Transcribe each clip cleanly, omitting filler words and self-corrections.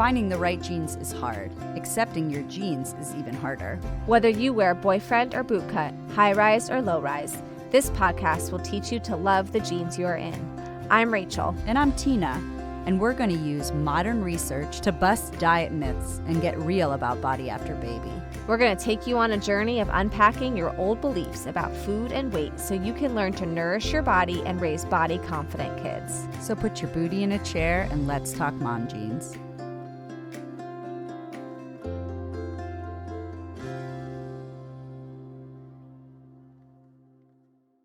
Finding the right jeans is hard. Accepting your jeans is even harder. Whether you wear boyfriend or boot cut, high rise or low rise, this podcast will teach you to love the jeans you're in. I'm Rachel. And I'm Tina. And we're going to use modern research to bust diet myths and get real about body after baby. We're going to take you on a journey of unpacking your old beliefs about food and weight so you can learn to nourish your body and raise body-confident kids. So put your booty in a chair and let's talk mom jeans.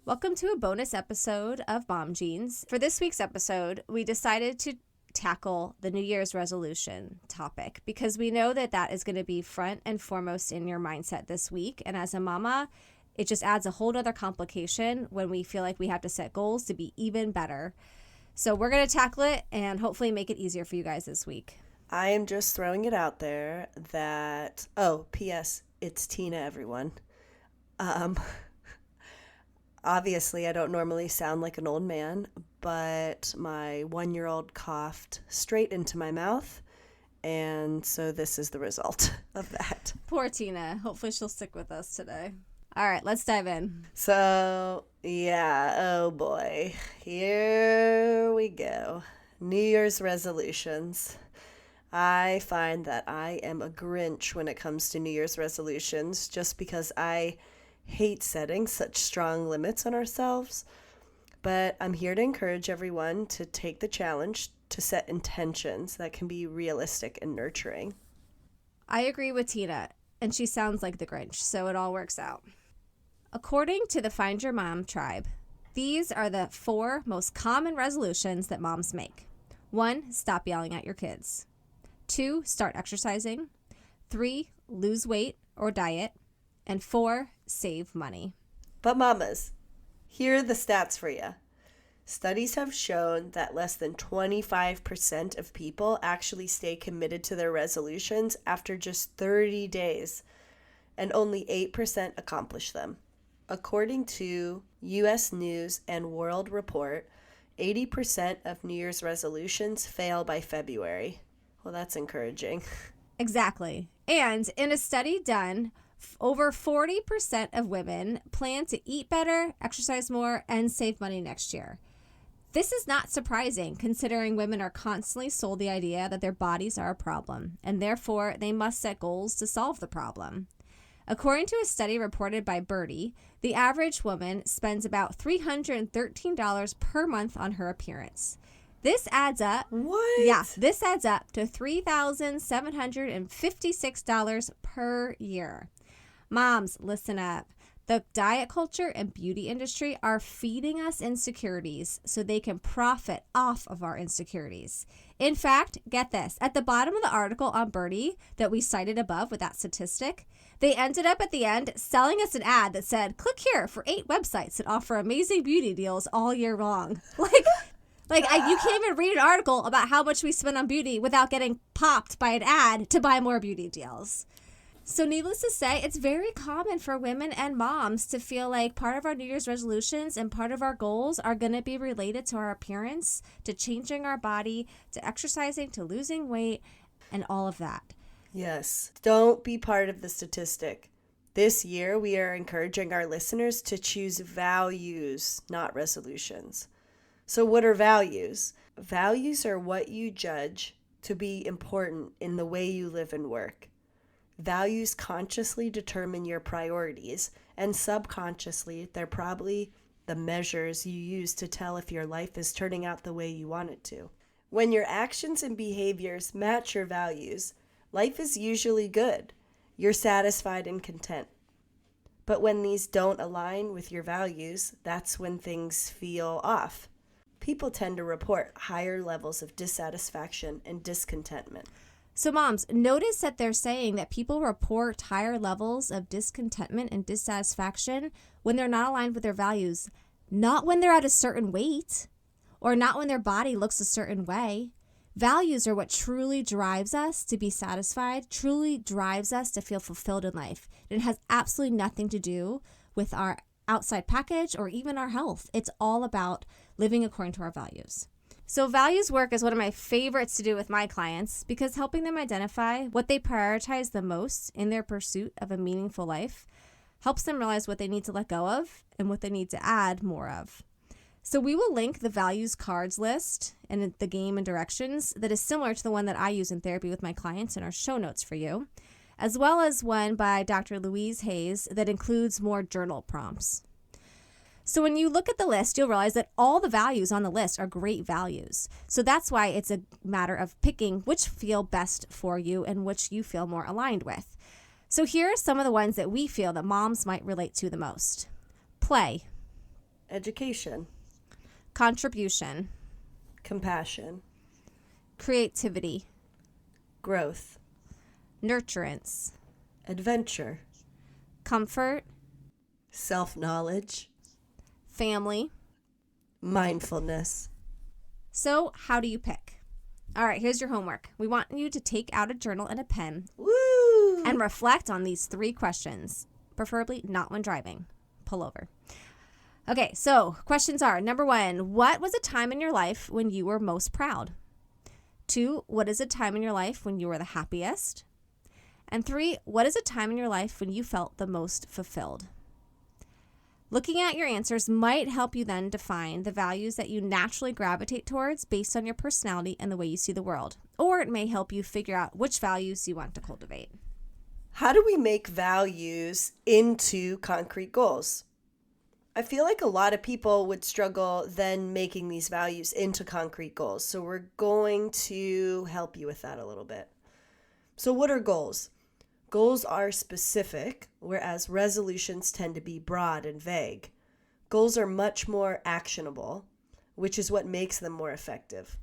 Welcome to a bonus episode of Mom Jeans. For this week's episode, we decided to tackle the New Year's resolution topic because we know that that is going to be front and foremost in your mindset this week. And as a mama, it just adds a whole other complication when we feel like we have to set goals to be even better. So we're going to tackle it and hopefully make it easier for you guys this week. I am just throwing it out there that, P.S., it's Tina, everyone. Obviously, I don't normally sound like an old man, but my 1-year-old coughed straight into my mouth, and so this is the result of that. Poor Tina. Hopefully she'll stick with us today. All right, let's dive in. So, yeah, oh boy. Here we go. New Year's resolutions. I find that I am a grinch when it comes to New Year's resolutions just because I hate setting such strong limits on ourselves, but I'm here to encourage everyone to take the challenge to set intentions that can be realistic and nurturing. I agree with Tina, and she sounds like the Grinch, so it all works out. According to the Find Your Mom tribe, these are the 4 most common resolutions that moms make. 1, stop yelling at your kids. 2, start exercising. 3, lose weight or diet. And 4, save money. But mamas, here are the stats for you. Studies have shown that less than 25% of people actually stay committed to their resolutions after just 30 days, and only 8% accomplish them. According to U.S. News and World Report, 80% of New Year's resolutions fail by February. Well, that's encouraging. Exactly. And in a study done, over 40% of women plan to eat better, exercise more, and save money next year. This is not surprising considering women are constantly sold the idea that their bodies are a problem, and therefore they must set goals to solve the problem. According to a study reported by Birdie, the average woman spends about $313 per month on her appearance. This adds up. What? Yeah, this adds up to $3,756 per year. Moms, listen up. The diet culture and beauty industry are feeding us insecurities so they can profit off of our insecurities. In fact, get this. At the bottom of the article on Birdie that we cited above with that statistic, they ended up at the end selling us an ad that said, click here for 8 websites that offer amazing beauty deals all year long. You can't even read an article about how much we spend on beauty without getting popped by an ad to buy more beauty deals. So needless to say, it's very common for women and moms to feel like part of our New Year's resolutions and part of our goals are going to be related to our appearance, to changing our body, to exercising, to losing weight, and all of that. Yes. Don't be part of the statistic. This year, we are encouraging our listeners to choose values, not resolutions. So what are values? Values are what you judge to be important in the way you live and work. Values consciously determine your priorities, and subconsciously, they're probably the measures you use to tell if your life is turning out the way you want it to. When your actions and behaviors match your values, life is usually good. You're satisfied and content. But when these don't align with your values, that's when things feel off. People tend to report higher levels of dissatisfaction and discontentment. So moms, notice that they're saying that people report higher levels of discontentment and dissatisfaction when they're not aligned with their values, not when they're at a certain weight or not when their body looks a certain way. Values are what truly drives us to be satisfied, truly drives us to feel fulfilled in life. And it has absolutely nothing to do with our outside package or even our health. It's all about living according to our values. So values work is one of my favorites to do with my clients because helping them identify what they prioritize the most in their pursuit of a meaningful life helps them realize what they need to let go of and what they need to add more of. So we will link the values cards list and the game and directions that is similar to the one that I use in therapy with my clients in our show notes for you, as well as one by Dr. Louise Hayes that includes more journal prompts. So when you look at the list, you'll realize that all the values on the list are great values. So that's why it's a matter of picking which feel best for you and which you feel more aligned with. So here are some of the ones that we feel that moms might relate to the most. Play. Education. Contribution. Compassion. Creativity. Growth. Nurturance. Adventure. Comfort. Self-knowledge. Family. Mindfulness. So how do you pick? All right, here's your homework. We want you to take out a journal and a pen Woo! and reflect on these 3 questions, preferably not when driving. Pull over. Okay, so questions are, number 1, what was a time in your life when you were most proud? 2, what is a time in your life when you were the happiest? And 3, what is a time in your life when you felt the most fulfilled? Looking at your answers might help you then define the values that you naturally gravitate towards based on your personality and the way you see the world. Or it may help you figure out which values you want to cultivate. How do we make values into concrete goals? I feel like a lot of people would struggle then making these values into concrete goals. So we're going to help you with that a little bit. So what are goals? Goals are specific, whereas resolutions tend to be broad and vague. Goals are much more actionable, which is what makes them more effective.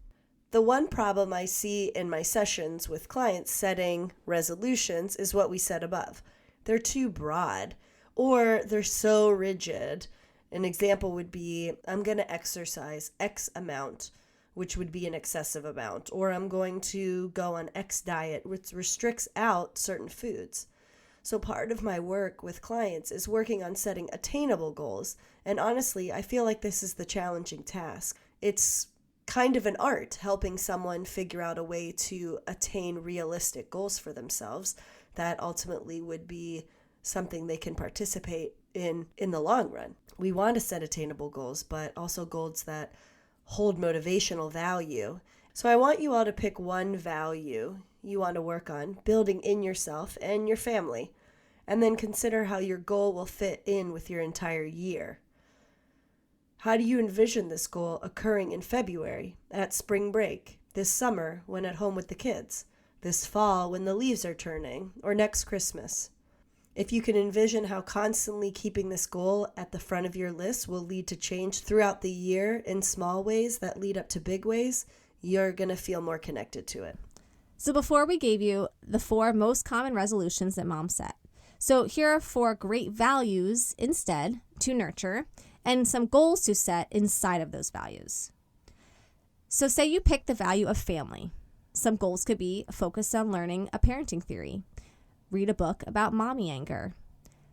The one problem I see in my sessions with clients setting resolutions is what we said above. They're too broad, or they're so rigid. An example would be, I'm going to exercise X amount, which would be an excessive amount, or I'm going to go on X diet, which restricts out certain foods. So part of my work with clients is working on setting attainable goals, and honestly, I feel like this is the challenging task. It's kind of an art helping someone figure out a way to attain realistic goals for themselves that ultimately would be something they can participate in the long run. We want to set attainable goals, but also goals that hold motivational value. So I want you all to pick one value you want to work on building in yourself and your family, and then consider how your goal will fit in with your entire year. How do you envision this goal occurring in February, at spring break, this summer when at home with the kids, this fall when the leaves are turning, or next Christmas? If you can envision how constantly keeping this goal at the front of your list will lead to change throughout the year in small ways that lead up to big ways, you're going to feel more connected to it. So before we gave you the 4 most common resolutions that moms set. So here are 4 great values instead to nurture and some goals to set inside of those values. So say you pick the value of family. Some goals could be focused on learning a parenting theory, read a book about mommy anger,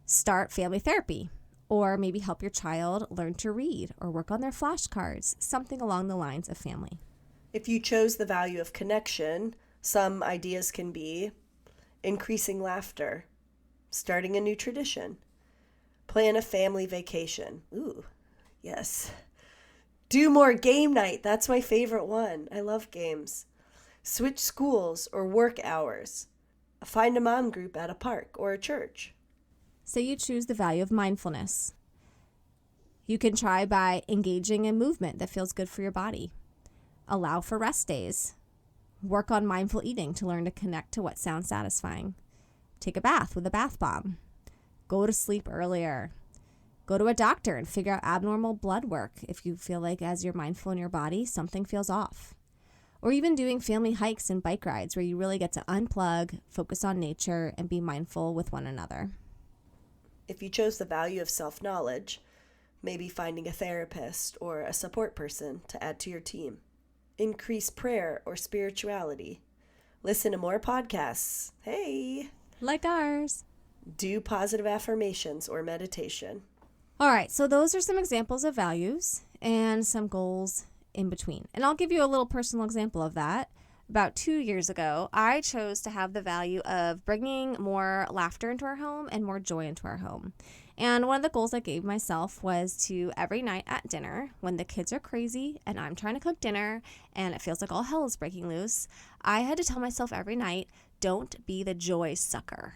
start family therapy, or maybe help your child learn to read or work on their flashcards, something along the lines of family. If you chose the value of connection, some ideas can be increasing laughter, starting a new tradition, plan a family vacation. Ooh, yes. Do more game night. That's my favorite one. I love games. Switch schools or work hours. Find a mom group at a park or a church. Say you choose the value of mindfulness. You can try by engaging in movement that feels good for your body. Allow for rest days. Work on mindful eating to learn to connect to what sounds satisfying. Take a bath with a bath bomb. Go to sleep earlier. Go to a doctor and figure out abnormal blood work if you feel like as you're mindful in your body, something feels off. Or even doing family hikes and bike rides where you really get to unplug, focus on nature, and be mindful with one another. If you chose the value of self-knowledge, maybe finding a therapist or a support person to add to your team. Increase prayer or spirituality. Listen to more podcasts. Hey! Like ours. Do positive affirmations or meditation. All right, so those are some examples of values and some goals in between. And I'll give you a little personal example of that. About 2 years ago, I chose to have the value of bringing more laughter into our home and more joy into our home. And one of the goals I gave myself was to every night at dinner, when the kids are crazy and I'm trying to cook dinner and it feels like all hell is breaking loose, I had to tell myself every night, don't be the joy sucker.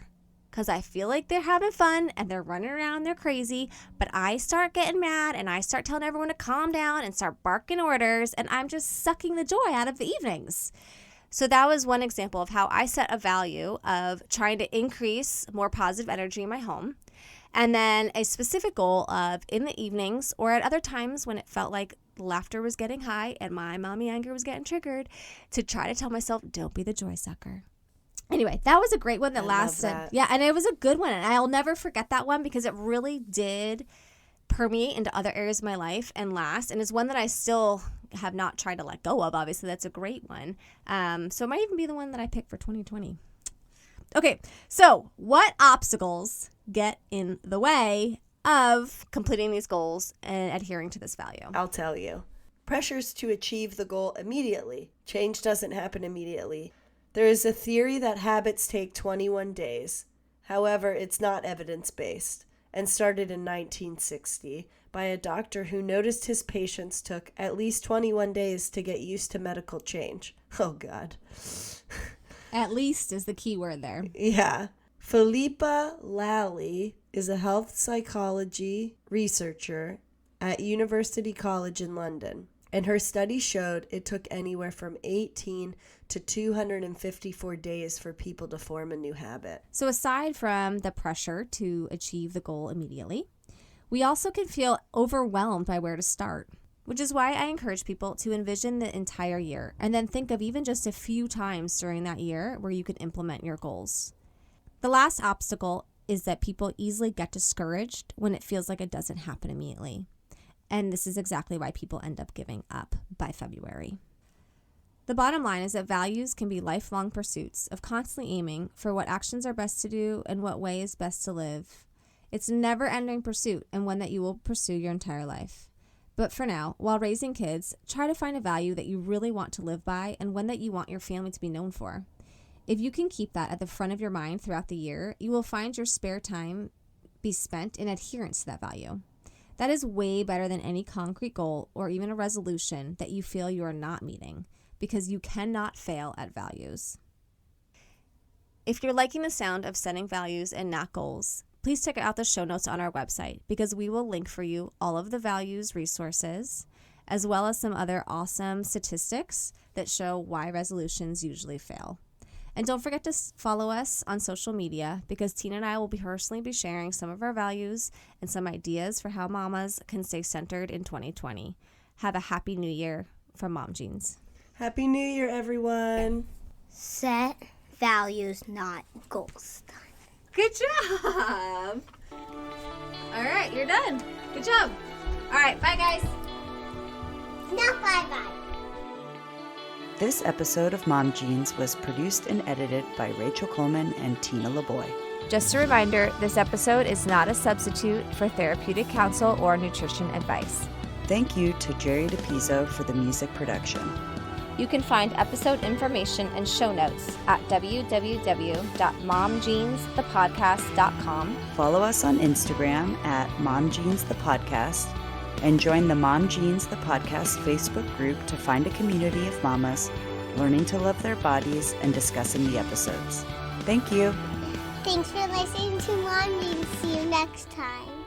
Because I feel like they're having fun and they're running around, they're crazy, but I start getting mad and I start telling everyone to calm down and start barking orders, and I'm just sucking the joy out of the evenings. So that was one example of how I set a value of trying to increase more positive energy in my home. And then a specific goal of in the evenings or at other times when it felt like laughter was getting high and my mommy anger was getting triggered, to try to tell myself, don't be the joy sucker. Anyway, that was a great one that lasted. Yeah, and it was a good one. And I'll never forget that one because it really did permeate into other areas of my life and last. And it's one that I still have not tried to let go of. Obviously, that's a great one. So it might even be the one that I picked for 2020. Okay, so what obstacles get in the way of completing these goals and adhering to this value? I'll tell you. Pressures to achieve the goal immediately. Change doesn't happen immediately. There is a theory that habits take 21 days. However, it's not evidence-based and started in 1960 by a doctor who noticed his patients took at least 21 days to get used to medical change. Oh, God. At least is the key word there. Yeah. Philippa Lally is a health psychology researcher at University College in London, and her study showed it took anywhere from 18 to 254 days for people to form a new habit. So aside from the pressure to achieve the goal immediately, we also can feel overwhelmed by where to start, which is why I encourage people to envision the entire year and then think of even just a few times during that year where you can implement your goals. The last obstacle is that people easily get discouraged when it feels like it doesn't happen immediately. And this is exactly why people end up giving up by February. The bottom line is that values can be lifelong pursuits of constantly aiming for what actions are best to do and what way is best to live. It's a never-ending pursuit and one that you will pursue your entire life. But for now, while raising kids, try to find a value that you really want to live by and one that you want your family to be known for. If you can keep that at the front of your mind throughout the year, you will find your spare time be spent in adherence to that value. That is way better than any concrete goal or even a resolution that you feel you are not meeting, because you cannot fail at values. If you're liking the sound of setting values and not goals, please check out the show notes on our website, because we will link for you all of the values resources, as well as some other awesome statistics that show why resolutions usually fail. And don't forget to follow us on social media, because Tina and I will personally be sharing some of our values and some ideas for how mamas can stay centered in 2020. Have a happy new year from Mom Jeans. Happy New Year, everyone. Set values, not goals. Good job. All right, you're done. Good job. All right, bye, guys. No, bye-bye. This episode of Mom Jeans was produced and edited by Rachel Coleman and Tina LeBoy. Just a reminder, this episode is not a substitute for therapeutic counsel or nutrition advice. Thank you to Jerry DePizzo for the music production. You can find episode information and show notes at www.momjeansthepodcast.com. Follow us on Instagram at MomJeansThePodcast and join the Mom Jeans the Podcast Facebook group to find a community of mamas learning to love their bodies and discussing the episodes. Thank you. Thanks for listening to Mom Jeans. See you next time.